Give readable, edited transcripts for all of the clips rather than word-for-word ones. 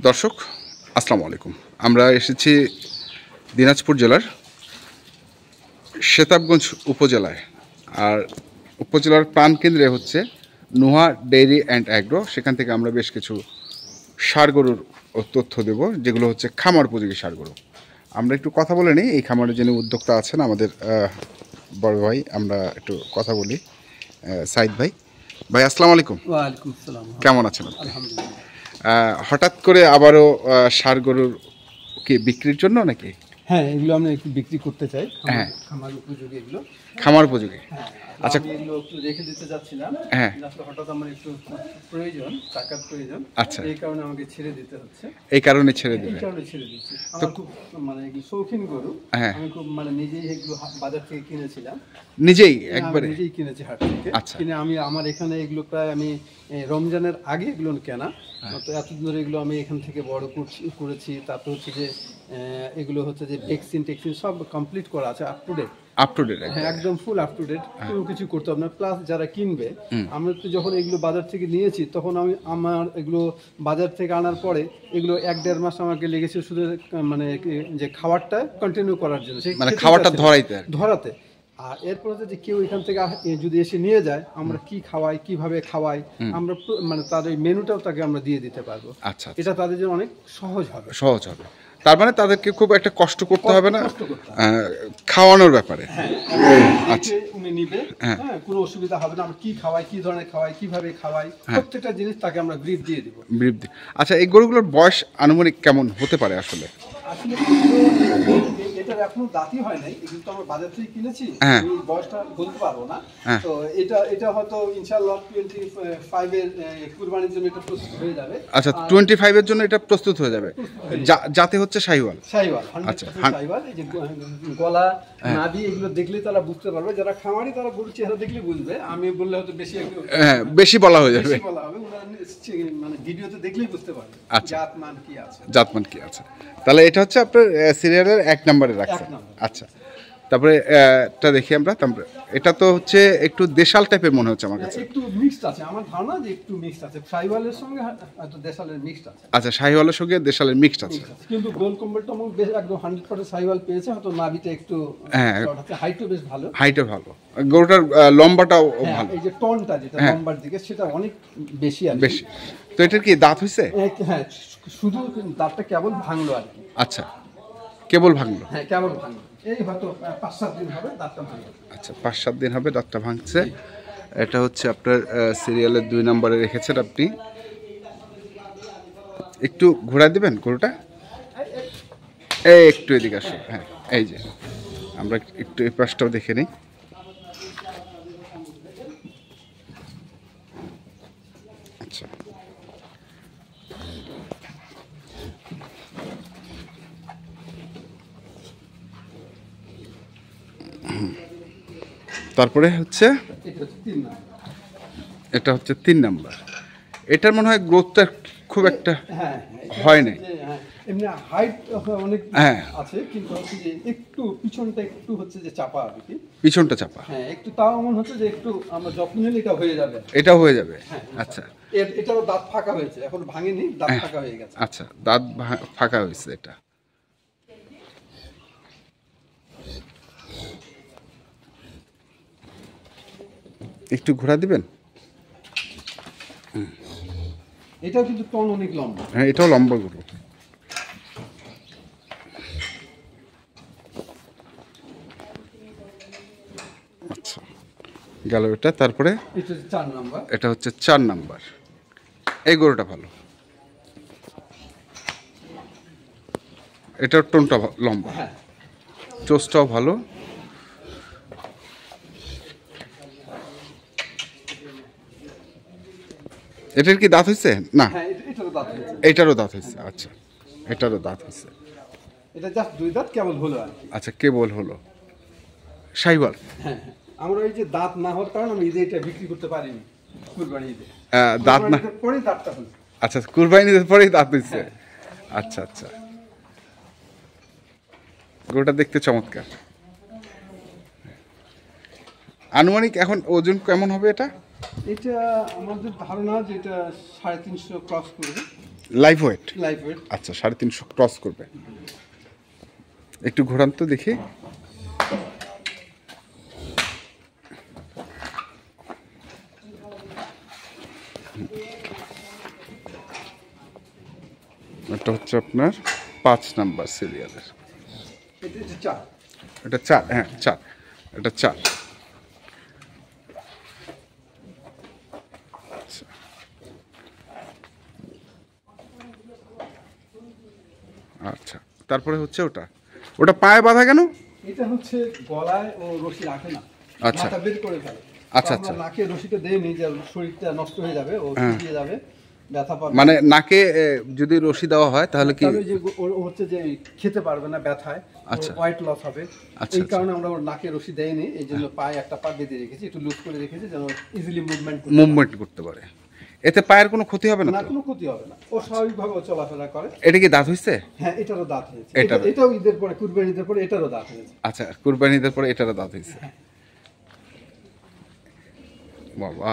দর্শক আসসালামু আলাইকুম। আমরা এসেছি দিনাজপুর জেলার সেতাবগঞ্জ উপজেলায়, আর উপজেলার প্রাণকেন্দ্রে হচ্ছে নুহা ডেইরি অ্যান্ড অ্যাগ্রো। সেখান থেকে আমরা বেশ কিছু ষাঁড় গরুর তথ্য দেব, যেগুলো হচ্ছে খামার উপযোগী ষাঁড় গরু। আমরা একটু কথা বলে নিই এই খামারের যিনি উদ্যোক্তা আছেন, আমাদের বড় ভাই। আমরা একটু কথা বলি। সাইদ ভাই, আসসালামু আলাইকুম। ওয়ালাইকুম আসসালাম। কেমন আছেন আপনি? আলহামদুলিল্লাহ। হঠাৎ করে আবারও ষাঁড় গরুর কি বিক্রির জন্য নাকি? হ্যাঁ, এগুলো আমরা একটু বিক্রি করতে চাই। হ্যাঁ, খামার উপযোগী এগুলো। খামার উপযোগী। আচ্ছা, আমি এগুলো একটু রেখে দিতে যাচ্ছিলাম। হ্যাঁ, আসলে হঠাৎ আমার একটু প্রয়োজন, টাকার প্রয়োজন। আচ্ছা, এই কারণে আমাকে ছেড়ে দিতে হচ্ছে। এই কারণে ছেড়ে দিবেন? এই কারণে ছেড়ে দিচ্ছি। আমার খুব এগুলো শৌখিন গরু। হ্যাঁ, আমি খুব নিজেই এগুলো বাজার থেকে কিনেছিলাম। নিজেই একবারে নিজেই কিনেছি হাট থেকে। আচ্ছা, কিনে আমার এখানে এগুলো প্রায় আমি রমজানের আগে এগুলো কেনা। তো এতদিন ধরে এগুলো আমি এখান থেকে বড় করেছি। তারপর হচ্ছে যে এগুলো হচ্ছে যে ভ্যাকসিন টেকসিন সব কমপ্লিট করা আছে, আপ টু ডেট। হ্যাঁ, একদম ফুল আপ টু ডেট। কোনো কিছু করতে হবে না। প্লাস যারা কিনবে, আমরা তো যখন এগুলো বাজার থেকে নিয়েছি তখন আমার এগুলো বাজার থেকে আনার পরে এগুলো 1-1.5 মাস আমাকে লেগেছে শুধু যে খাবারটা কন্টিনিউ করার জন্য, খাবারটা ধরাতে। আর এরপর হচ্ছে যে কেউ এখান থেকে যদি এসে নিয়ে যায়, আমরা কি খাওয়াই, কিভাবে খাওয়াই, আমরা তার ওই মেনুটাও তাকে আমরা দিয়ে দিতে পারবো। আচ্ছা, এটা তাদের জন্য অনেক সহজ হবে। তার মানে তাদেরকে খুব একটা কষ্ট করতে হবে না খাওয়ানোর ব্যাপারে। আচ্ছা, উনি নিবে, কোনো অসুবিধা হবে না। আমরা কি খাওয়াই, কি ধরনের খাওয়াই, কিভাবে খাওয়াই, প্রত্যেকটা জিনিস তাকে আমরা ব্রিফ দিয়ে দিব। আচ্ছা, এই গরুগুলোর বয়স আনুমানিক কেমন হতে পারে আসলে? এটার এখনো দাঁতই হয় নাই, কিন্তু আমরা বাজার থেকে কিনেছি। বয়সটা বলতে পারবো না। তো এটা হয়তো ইনশাআল্লাহ 25 এর কুরবানির জন্য এটা প্রস্তুত হয়ে যাবে। আচ্ছা, 25 এর জন্য এটা প্রস্তুত হয়ে যাবে। যাতে হচ্ছে শাহিওয়াল। আচ্ছা, শাহিওয়াল। এই যে গলা, নাভি এগুলো দেখলে তারা বুঝতে পারবে। যারা খামারি তারা গরুর চেহারা দেখলে বুঝবে। আমি বললে হয়তো বেশি বলা হয়ে যাবে। ভিডিওতে দেখলেই বুঝতে পারবে জাতমান কি আছে। তাহলে এটা হচ্ছে আপনার সিরিয়ালের 1 নম্বরে রাখছেন। আচ্ছা, তারপরে এটা দেখি আমরা। তারপরে এটা তো হচ্ছে একটু দেশাল টাইপের মনে হচ্ছে আমার কাছে। একটু মিক্সড আছে, আমার ধারণা যে একটু মিক্সড আছে। শাহিওয়ালের সঙ্গে হয়তো দেশালের মিক্সড আছে। আচ্ছা, শাহিওয়ালের সঙ্গে দেশালের মিক্সড আছে। কিন্তু গোল কম্বলটা একদম 100% শাহিওয়াল পেয়েছে। হয়তো নাভিটা একটু হাইটও বেশ ভালো। গরুটার লম্বাটাও ভালো। এই যে টনটা যেটা লম্বার দিকে সেটা অনেক বেশি। তো এটার কি দাঁত হইছে? হ্যাঁ, শুধু দাঁতটা কেবল ভাঙলো আর কি। আচ্ছা, কেবল ভাঙলো? হ্যাঁ, কেবল ভাঙলো। এই হয়তো 5-7 দিন হবে দাঁতটা ভাঙলো। আচ্ছা, 5-7 দিন হবে দাঁতটা ভাঙছে। এটা হচ্ছে আপনার সিরিয়ালের 2 নম্বরে রেখেছেন আপনি। একটু ঘোরা দিবেন গরুটা, একটু এদিকে আসো। হ্যাঁ, এই যে আমরা একটু এই পাশটাও দেখে নিই। আচ্ছা, তারপরে হচ্ছে এটা হচ্ছে 3 নাম্বার। এটার মনে হয় গ্রোথটা খুব একটা হয় নাই। এমনি হাইট অনেক আছে, কিন্তু হচ্ছে যে একটু পিছনটা একটু হচ্ছে যে চাপা আর কি। পিছনটা চাপা? হ্যাঁ, একটু। তাও মনে হচ্ছে যে একটু আমরা যত্ন নিলে এটা হয়ে যাবে। আচ্ছা, এটারও দাঁত ফাঁকা হয়েছে, এখন ভাঙেনি, দাঁত ফাঁকা হয়ে গেছে। আচ্ছা, দাঁত ফাঁকা হয়েছে। এটা একটু ঘোরা দিবেন। এটাও কিন্তু টন অনেক লম্বা। হ্যাঁ, এটাও লম্বা গরু। আচ্ছা, গেল এটা। তারপরে এটা হচ্ছে 4 নাম্বার। এই গরুটা ভালো, এটার টোনটা লম্বা, চোষটাও ভালো। এটার কি দাঁত হয়েছে? না, এটারও দাঁত হয়েছে। আচ্ছা, এটারও দাঁত হয়েছে। এটা জাস্ট 2 দাঁত কেবল হলো আর কি। আচ্ছা, কেবল হলো। শাহিওয়াল। হ্যাঁ, আমরা এই যে দাঁত না হওয়ার কারণে আমি এটা বিক্রি করতে পারিনি কুরবানিতে। দাঁত না পরেই দাঁতটা হলো। আচ্ছা, কুরবানির পরেই দাঁত হয়েছে। আচ্ছা, আচ্ছা, গরুটা দেখতে চমৎকার। আনুমানিক এখন ওজন কেমন হবে এটা? এটা আমাদের ধারণা যে এটা 350 ক্রস করবে। Live weight. Live weight. আচ্ছা, 350 ক্রস করবে। একটু ঘোরান তো দেখি। এটা হচ্ছে আপনার 5 নাম্বার সিরিয়ালের। এটা 4, হ্যাঁ 4, এটা 4। আচ্ছা, তারপরে হচ্ছে ওটা পায়ে বাঁধা কেন? এটা হচ্ছে গলায় ও রশি রাখে না, আচ্ছা, মাথা বের করে ফেলে। আচ্ছা আচ্ছা, নাকে রশিটা দেয়নি যে শরীরটা নষ্ট হয়ে যাবে, ও শুকিয়ে যাবে, ব্যথা পাবে। মানে নাকে যদি রশি দেওয়া হয় তাহলে কি যে ও হচ্ছে যে খেতে পারবে না ব্যথায়, আচ্ছা ওয়েট লস হবে। আচ্ছা, এই কারণে আমরা ওর নাকে রশি দেয়নি, এই জন্য পায়ে একটা পা বেঁধে রেখেছি, একটু লুজ করে রেখেছি যেন ইজিলি মুভমেন্ট করতে পারে। এতে পায়ের কোনো ক্ষতি হবে না? না, কোনো ক্ষতি হবে না, ও স্বাভাবিকভাবে চলাফেরা করে। এটা কি দাঁত হইছে? হ্যাঁ, এটারও দাঁত হয়েছে। এটাও ঈদের পরে, কুরবানি ঈদের পরে এটারও দাঁত হয়েছে। আচ্ছা, কুরবানি ঈদের পরে এটারও দাঁত হয়েছে। বাবা,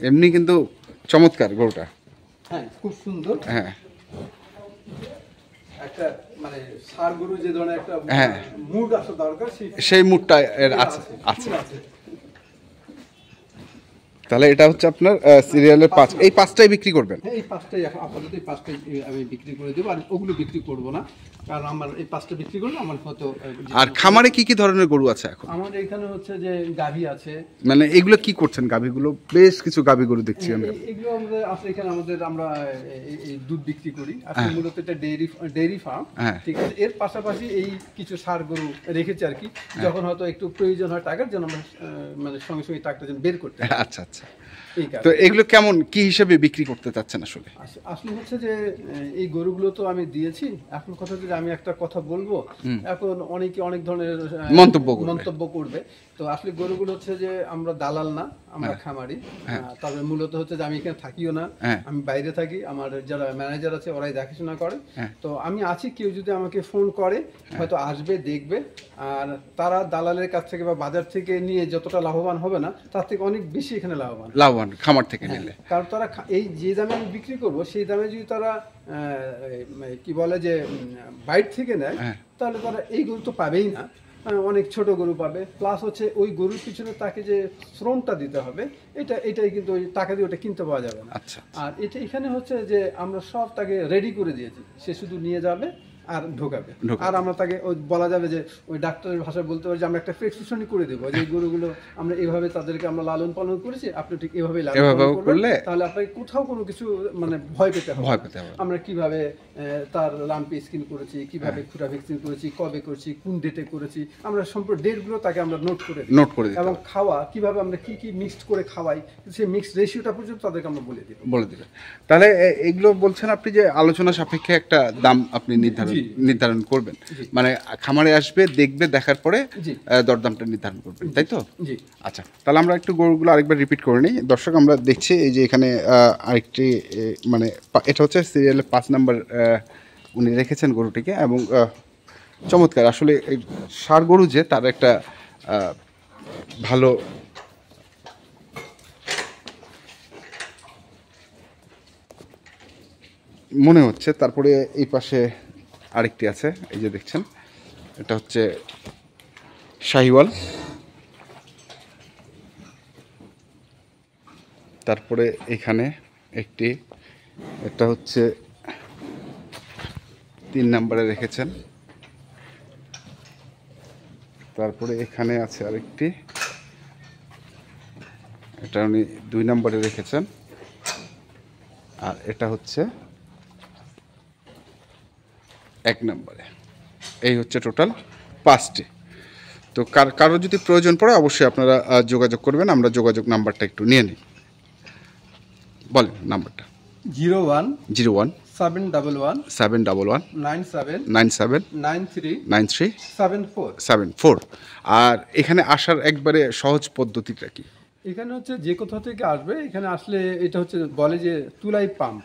এমনি কিন্তু চমৎকার গরুটা। হ্যাঁ, খুব সুন্দর। হ্যাঁ, একটা মানে ষাঁড় গরু যে ধরনের একটা মুড আসা দরকার, সেই মুডটা এর আছে। তাহলে এটা হচ্ছে আপনার সিরিয়ালের 5। এই 5টাই বিক্রি করবেন? হ্যাঁ, এই 5টাই আপাতত, এই 5টাই আমি বিক্রি করে দেবো। আর ওগুলো বিক্রি করব না, কারণ আমার এই 5টা বিক্রি করলে আমার হয়তো। আর খামারে কি কি ধরনের গরু আছে এখন? আমার এখানে হচ্ছে যে গাভী আছে। মানে এগুলো কি করছেন গাভীগুলো? বেশ কিছু গাভী গরু দেখছি আমি। এগুলো আমরা আসলে এখানে আমরা এই দুধ বিক্রি করি। আসলে মূলত এটা ডেইরি ফার্ম, ঠিক আছে। এর পাশাপাশি এই কিছু ষাঁড় গরু রেখেছি আর কি, যখন হয়তো একটু প্রয়োজন হয় টাকার জন্য, আমরা মানে সঙ্গে সঙ্গে টাকাটা যেন বের করতে। আচ্ছা আচ্ছা। তো এগুলো কেমন কি হিসেবে বিক্রি করতে চাচ্ছেন আসলে? আসলে হচ্ছে যে এই গরুগুলো তো আমি দিয়েছি, এখন কথা হচ্ছে যে আমি একটা কথা বলবো, এখন অনেকে অনেক ধরনের মন্তব্য করবে। তো আসলে গরুগুলো হচ্ছে যে আমরা দালাল না, আমরা খামারি। তারপরে মূলত হচ্ছে যে আমি এখানে থাকিও না, আমি বাইরে থাকি, আমার যারা ম্যানেজার আছে ওরাই দেখাশোনা করে। তো আমি আছি, কেউ যদি আমাকে ফোন করে হয়তো আসবে, দেখবে। আর তারা দালালের কাছ থেকে বা বাজার থেকে নিয়ে যতটা লাভবান হবে না, তার থেকে অনেক বেশি এখানে লাভবান খামার থেকে নিলে। কারণ তারা এই যে দামে আমি বিক্রি করব, সেই দামে যদি তারা কি বলে যে বাইরে থেকে নেয়, তাহলে তারা এই গরু তো পাবেই না, অনেক ছোট গরু পাবে। প্লাস হচ্ছে ওই গরুর পিছনে তাকে যে শ্রমটা দিতে হবে, এটাই কিন্তু ওই টাকা দিয়ে ওটা কিনতে পাওয়া যাবে না। আর এটা এখানে হচ্ছে যে আমরা সব তাকে রেডি করে দিয়েছি, সে শুধু নিয়ে যাবে আর ঢোকাবে। আর আমরা তাকে বলা যাবে যে ওই ডাক্তারের ভাষায় বলতে পারি যে আমরা একটা প্রেসক্রিপশনই করে দেবো, যে গরুগুলো আমরা এইভাবে তাদেরকে আমরা লালন পালন করেছি, আপনি ঠিক এভাবেই লালন পালন করলে তাহলে আপনাকে কোথাও কোনো কিছু মানে ভয় পেতে হবে। আমরা কিভাবে তার লাম্পি স্কিন করেছি, কিভাবে খুরা ভ্যাকসিন করেছি, কবে করেছি, কোন ডেটে করেছি, আমরা সম্পূর্ণ ডেটগুলো তাকে আমরা নোট করে দিই। এবং খাওয়া কিভাবে আমরা কি কি মিক্সড করে খাওয়াই, সেই মিক্সড রেশিওটা পর্যন্ত তাদেরকে আমরা বলে দিই। তাহলে এগুলো বলছেন আপনি যে আলোচনা সাপেক্ষে একটা দাম আপনি নির্ধারণ করবেন, মানে খামারে আসবে, দেখবে, দেখার পরে দরদামটা নির্ধারণ করবেন, তাই তো? আচ্ছা, তাহলে আমরা একটু গরুগুলো আরেকবার রিপিট করে নিই। দর্শক, আমরা দেখছি এই যে এখানে আরেকটি মানে এটা হচ্ছে সিরিয়ালের 5 নাম্বার উনি রেখেছেন গরুটিকে, এবং চমৎকার আসলে এই ষাঁড় গরু যে তার একটা ভালো মনে হচ্ছে। তারপরে এই পাশে আরেকটি আছে, এই যে দেখছেন, এটা হচ্ছে শাহিওয়াল। তারপরে এখানে একটি, এটা হচ্ছে 3 নম্বরে রেখেছেন। তারপরে এখানে আছে আরেকটি, এটা উনি 2 নম্বরে রেখেছেন। আর এটা হচ্ছে 1 নম্বরে। এই হচ্ছে টোটাল 5টি। তো কারো যদি প্রয়োজন পড়ে অবশ্যই আপনারা যোগাযোগ করবেন। আমরা যোগাযোগ নাম্বারটা একটু নিয়ে নিই, বলেন নাম্বারটা। 01 711 97 93 74। আর এখানে আসার একবারে সহজ পদ্ধতিটা কি? এখানে হচ্ছে যে কোথাও থেকে আসবে, এখানে আসলে এটা হচ্ছে বলে যে তুলাই পাম্প,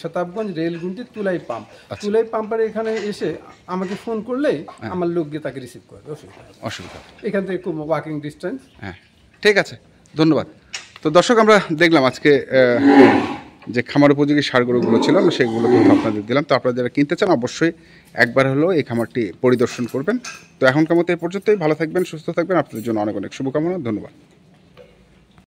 শতাবগঞ্জ রেলগুন্টি তুলাই পাম্প। তুলাই পাম্পের এখানে এসে আমাকে ফোন করলেই আমার লোক গিয়ে তাকে রিসিভ করবে, অসুবিধা। এখান থেকে খুব ওয়াকিং ডিস্টেন্স। হ্যাঁ, ঠিক আছে, ধন্যবাদ। তো দর্শক, আমরা দেখলাম আজকে যে খামার উপযোগী ষাঁড় গরুগুলো ছিল আমরা সেগুলো কিন্তু আপনাদের দিলাম। তো আপনারা যারা কিনতে চান অবশ্যই একবার হলেও এই খামারটি পরিদর্শন করবেন। তো এখনকার মতো এই পর্যন্তই। ভালো থাকবেন, সুস্থ থাকবেন। আপনাদের জন্য অনেক অনেক শুভকামনা। ধন্যবাদ।